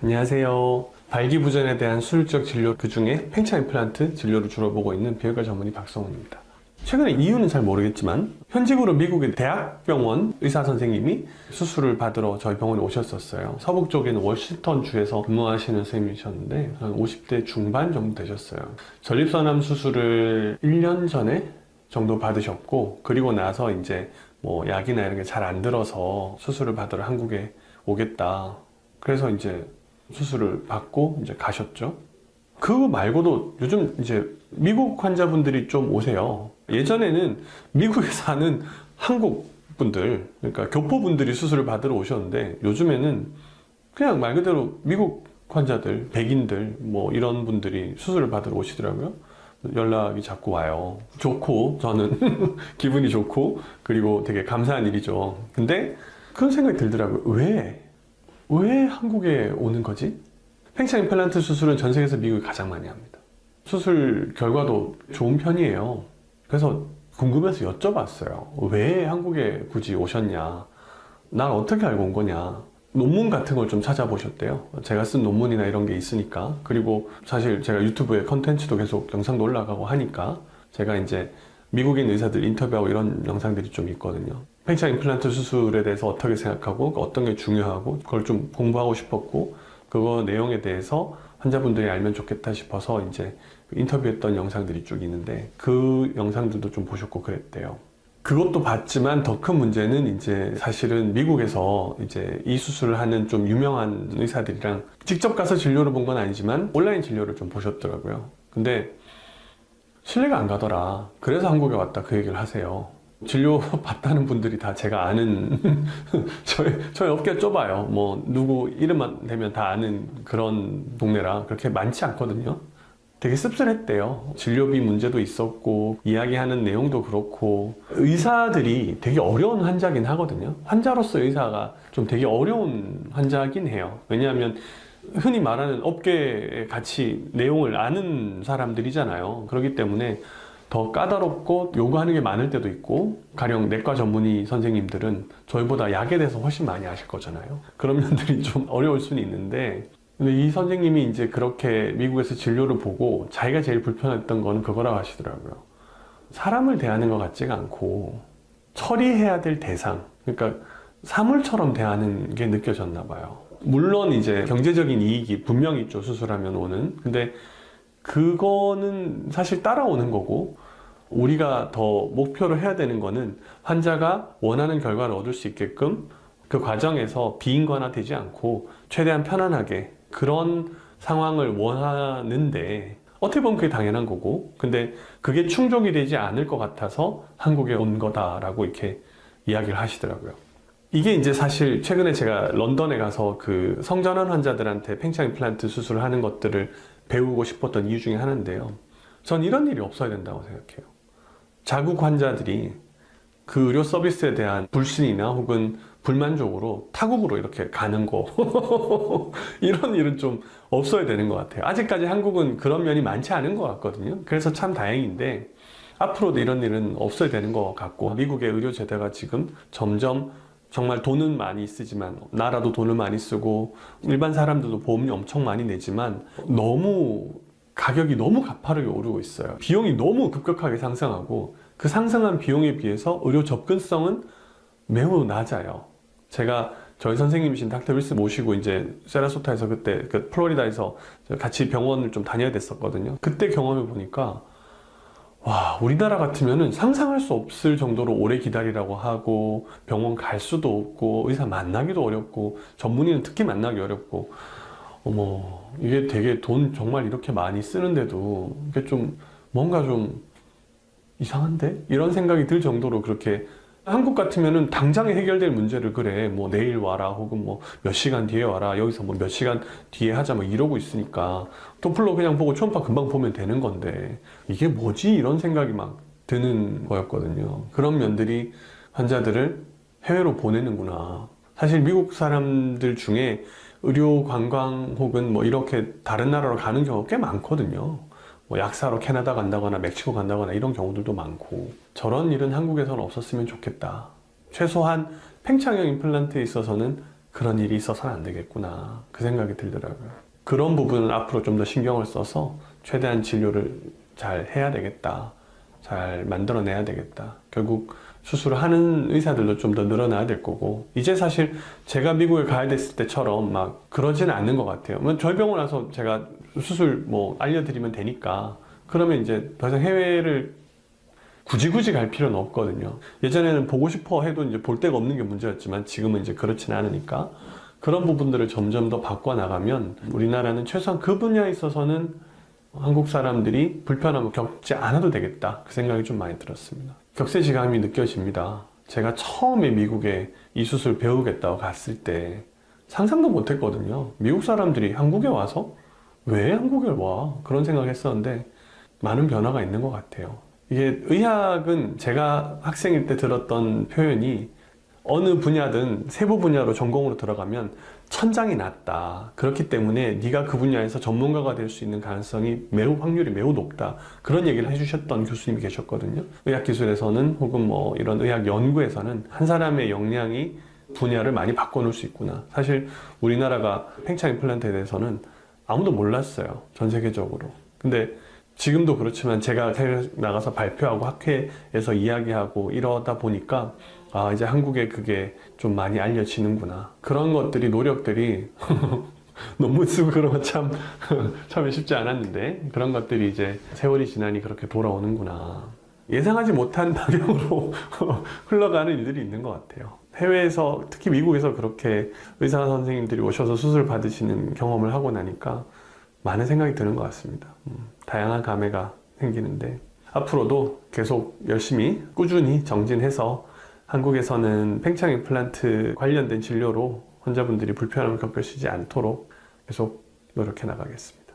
안녕하세요. 발기부전에 대한 수술적 진료 그중에 팽창 임플란트 진료를 주로 보고 있는 비형외과 전문의 박성훈입니다. 최근에 이유는 잘 모르겠지만 현직으로 미국의 대학병원 의사 선생님이 수술을 받으러 저희 병원에 오셨었어요. 서북 쪽에 있는 워싱턴 주에서 근무하시는 선생님이셨는데 한 50대 중반 정도 되셨어요. 전립선암 수술을 1년 전에 정도 받으셨고, 그리고 나서 이제 뭐 약이나 이런 게 잘 안 들어서 수술을 받으러 한국에 오겠다. 그래서 이제 수술을 받고 이제 가셨죠. 그거 말고도 요즘 이제 미국 환자분들이 좀 오세요. 예전에는 미국에 사는 한국 분들, 그러니까 교포분들이 수술을 받으러 오셨는데, 요즘에는 그냥 말 그대로 미국 환자들, 백인들 뭐 이런 분들이 수술을 받으러 오시더라고요. 연락이 자꾸 와요. 좋고, 저는 기분이 좋고, 그리고 되게 감사한 일이죠. 근데 그런 생각이 들더라고요. 왜 한국에 오는 거지? 팽창 임플란트 수술은 전 세계에서 미국이 가장 많이 합니다. 수술 결과도 좋은 편이에요. 그래서 궁금해서 여쭤봤어요. 왜 한국에 굳이 오셨냐? 난 어떻게 알고 온 거냐? 논문 같은 걸 좀 찾아보셨대요. 제가 쓴 논문이나 이런 게 있으니까. 그리고 사실 제가 유튜브에 컨텐츠도 계속 영상도 올라가고 하니까 제가 이제 미국인 의사들 인터뷰하고 이런 영상들이 좀 있거든요. 팽창 임플란트 수술에 대해서 어떻게 생각하고 어떤 게 중요하고 그걸 좀 공부하고 싶었고, 그거 내용에 대해서 환자분들이 알면 좋겠다 싶어서 이제 인터뷰했던 영상들이 쭉 있는데, 그 영상들도 좀 보셨고 그랬대요. 그것도 봤지만 더 큰 문제는 이제 사실은 미국에서 이제 이 수술을 하는 좀 유명한 의사들이랑 직접 가서 진료를 본 건 아니지만 온라인 진료를 좀 보셨더라고요. 근데 신뢰가 안 가더라. 그래서 한국에 왔다 그 얘기를 하세요. 진료 받다는 분들이 다 제가 아는 저희 업계 좁아요. 뭐 누구 이름만 대면 다 아는 그런 동네라 그렇게 많지 않거든요. 되게 씁쓸했대요. 진료비 문제도 있었고, 이야기하는 내용도 그렇고, 의사들이 되게 어려운 환자긴 하거든요. 환자로서 의사가 좀 되게 어려운 환자긴 해요. 왜냐하면 흔히 말하는 업계의 같이 내용을 아는 사람들이잖아요. 그렇기 때문에 더 까다롭고 요구하는 게 많을 때도 있고, 가령 내과 전문의 선생님들은 저희보다 약에 대해서 훨씬 많이 아실 거잖아요. 그런 면들이 좀 어려울 수는 있는데, 근데 이 선생님이 이제 그렇게 미국에서 진료를 보고 자기가 제일 불편했던 건 그거라고 하시더라고요. 사람을 대하는 것 같지가 않고 처리해야 될 대상, 그러니까 사물처럼 대하는 게 느껴졌나 봐요. 물론 이제 경제적인 이익이 분명히 있죠, 수술하면 오는. 근데 그거는 사실 따라오는 거고, 우리가 더 목표로 해야 되는 거는 환자가 원하는 결과를 얻을 수 있게끔 그 과정에서 비인관화되지 않고 최대한 편안하게 그런 상황을 원하는데, 어떻게 보면 그게 당연한 거고, 근데 그게 충족이 되지 않을 것 같아서 한국에 온 거다라고 이렇게 이야기를 하시더라고요. 이게 이제 사실 최근에 제가 런던에 가서 그 성전환 환자들한테 팽창 임플란트 수술을 하는 것들을 배우고 싶었던 이유 중에 하나인데요. 전 이런 일이 없어야 된다고 생각해요. 자국 환자들이 그 의료 서비스에 대한 불신이나 혹은 불만족으로 타국으로 이렇게 가는 거 이런 일은 좀 없어야 되는 것 같아요. 아직까지 한국은 그런 면이 많지 않은 것 같거든요. 그래서 참 다행인데 앞으로도 이런 일은 없어야 되는 것 같고, 미국의 의료 제도가 지금 점점 정말 돈은 많이 쓰지만, 나라도 돈을 많이 쓰고 일반 사람들도 보험료 엄청 많이 내지만 너무 가격이 너무 가파르게 오르고 있어요. 비용이 너무 급격하게 상승하고, 그 상승한 비용에 비해서 의료 접근성은 매우 낮아요. 제가 저희 선생님이신 닥터 윌스 모시고 이제 세라소타에서 그때 그 플로리다에서 같이 병원을 좀 다녀야 됐었거든요. 그때 경험해 보니까 와, 우리나라 같으면은 상상할 수 없을 정도로 오래 기다리라고 하고, 병원 갈 수도 없고, 의사 만나기도 어렵고, 전문의는 특히 만나기 어렵고, 어머, 이게 되게 돈 정말 이렇게 많이 쓰는데도 이게 좀 뭔가 좀 이상한데? 이런 생각이 들 정도로 그렇게, 한국 같으면은 당장에 해결될 문제를 그래 뭐 내일 와라 혹은 뭐 몇 시간 뒤에 와라, 여기서 뭐 몇 시간 뒤에 하자 뭐 이러고 있으니까 도플러 그냥 보고 초음파 금방 보면 되는 건데 이게 뭐지? 이런 생각이 막 드는 거였거든요. 그런 면들이 환자들을 해외로 보내는구나. 사실 미국 사람들 중에 의료 관광 혹은 뭐 이렇게 다른 나라로 가는 경우가 꽤 많거든요. 뭐 약사로 캐나다 간다거나 멕시코 간다거나 이런 경우들도 많고, 저런 일은 한국에서는 없었으면 좋겠다. 최소한 팽창형 임플란트에 있어서는 그런 일이 있어서는 안 되겠구나 그 생각이 들더라고요. 그런 부분은 앞으로 좀 더 신경을 써서 최대한 진료를 잘 해야 되겠다, 잘 만들어내야 되겠다. 결국 수술을 하는 의사들도 좀 더 늘어나야 될 거고, 이제 사실 제가 미국에 가야 됐을 때처럼 막 그러지는 않는 것 같아요. 저희 병원 와서 제가 수술 뭐 알려드리면 되니까 그러면 이제 더 이상 해외를 굳이 갈 필요는 없거든요. 예전에는 보고 싶어 해도 이제 볼 데가 없는 게 문제였지만 지금은 이제 그렇지는 않으니까 그런 부분들을 점점 더 바꿔나가면 우리나라는 최소한 그 분야에 있어서는 한국 사람들이 불편함을 겪지 않아도 되겠다 그 생각이 좀 많이 들었습니다. 격세지감이 느껴집니다. 제가 처음에 미국에 이 수술 배우겠다고 갔을 때 상상도 못 했거든요. 미국 사람들이 한국에 와서 왜 한국에 와? 그런 생각을 했었는데 많은 변화가 있는 것 같아요. 이게 의학은 제가 학생일 때 들었던 표현이 어느 분야든 세부 분야로 전공으로 들어가면 천장이 낮다. 그렇기 때문에 네가 그 분야에서 전문가가 될 수 있는 가능성이 확률이 매우 높다. 그런 얘기를 해주셨던 교수님이 계셨거든요. 의학기술에서는 혹은 뭐 이런 의학 연구에서는 한 사람의 역량이 분야를 많이 바꿔놓을 수 있구나. 사실 우리나라가 팽창 임플란트에 대해서는 아무도 몰랐어요. 전 세계적으로. 근데 지금도 그렇지만 제가 해외 나가서 발표하고 학회에서 이야기하고 이러다 보니까 아, 이제 한국에 그게 좀 많이 알려지는구나. 그런 것들이, 노력들이 논문 쓰고 그런 건 참 처음에 쉽지 않았는데 그런 것들이 이제 세월이 지나니 그렇게 돌아오는구나. 예상하지 못한 방향으로 흘러가는 일들이 있는 것 같아요. 해외에서, 특히 미국에서 그렇게 의사 선생님들이 오셔서 수술 받으시는 경험을 하고 나니까 많은 생각이 드는 것 같습니다. 다양한 감회가 생기는데 앞으로도 계속 열심히 꾸준히 정진해서 한국에서는 팽창 임플란트 관련된 진료로 환자분들이 불편함을 겪으시지 않도록 계속 노력해 나가겠습니다.